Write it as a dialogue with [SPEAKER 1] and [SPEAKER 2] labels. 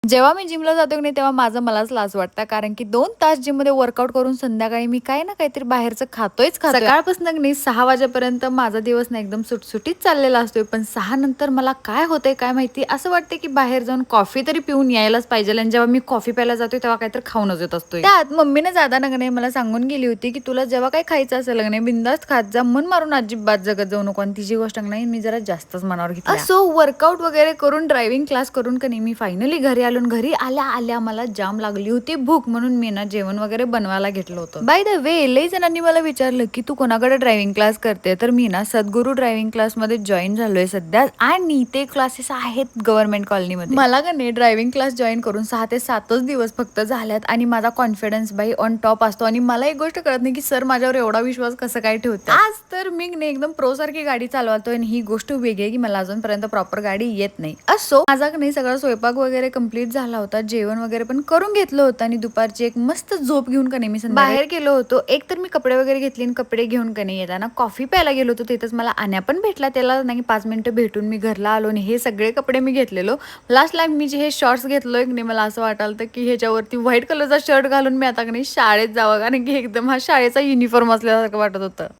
[SPEAKER 1] जेव्हा मी जिमला जातो की नाही तेव्हा माझं मलाच लाज वाटतं. कारण की 2 तास जिममध्ये वर्कआउट करून संध्याकाळी मी काही ना काहीतरी बाहेरचं खातोयच खातोय. सकाळपासून की नाही 6 वाजेपर्यंत माझा दिवस ना एकदम सुटसुटीत चाललेला असतोय. पण 6 नंतर मला काय होतंय काय माहिती असं वाटतंय की बाहेर जाऊन कॉफी तरी पिऊन यायलाच पाहिजे. आणि जेव्हा मी कॉफी प्यायला जातोय तेव्हा काहीतरी खाऊनच येत असतोय. त्यात मम्मीने जाताना की नाही मला सांगून गेली होती की तुला जेव्हा काही खायचं असेल की नाही बिनधास्त खात जा. मन मारून अजिबात जगत जाऊ नको. आणि तिची गोष्ट नाही मी जरा जास्तच मनावर घेतली. सो वर्कआउट वगैरे करून ड्रायव्हिंग क्लास करून की नाही मी फायनली घरी आलो. घरी आल्या मला जाम लागली होती भूक. म्हणून मी ना जेवण वगैरे बनवायला घेतलं होतं. बाय द वे लई जणांनी मला विचारलं की तू कोणाकडे ड्रायव्हिंग क्लास करते. तर मी ना सद्गुरू ड्रायव्हिंग क्लास मध्ये जॉईन झालोय सध्या. आणि ते क्लासेस आहेत गव्हर्नमेंट कॉलनीमध्ये. मला का नाही ड्रायव्हिंग क्लास जॉईन करून 6 ते 7च दिवस फक्त झाल्यात. आणि माझा कॉन्फिडन्स बाई ऑन टॉप असतो. आणि मला एक गोष्ट कळत नाही की सर माझ्यावर एवढा विश्वास कसं काय ठेवतात. आज तर मी एकदम प्रो सारखी गाडी चालवतोय. आणि ही गोष्ट वेगळी आहे की मला अजूनपर्यंत प्रॉपर गाडी येत नाही. असो माझा नाही सगळा स्वयंपाक वगैरे कम्प्लीट झाला होता. जेवण वगैरे पण करून घेतलं होतं. आणि दुपारची एक मस्त झोप घेऊन का नाही मी बाहेर गेलो होतो. एक तर मी कपडे वगैरे घेतले आणि कपडे घेऊन का नाही येताना कॉफी प्यायला गेलो होतो. तिथंच मला आण्या पण भेटला. त्याला नाही 5 मिनिटं भेटून मी घरला आलो. आणि हे सगळे कपडे मी घेतलेलो. लास्टला मी जे हे शॉर्ट्स घेतलोय की नाही मला असं वाटालं की ह्याच्यावरती व्हाईट कलरचा शर्ट घालून मी आता का नाही शाळेत जावं. कारण की एकदम हा शाळेचा युनिफॉर्म असल्यासारखं वाटत होतं.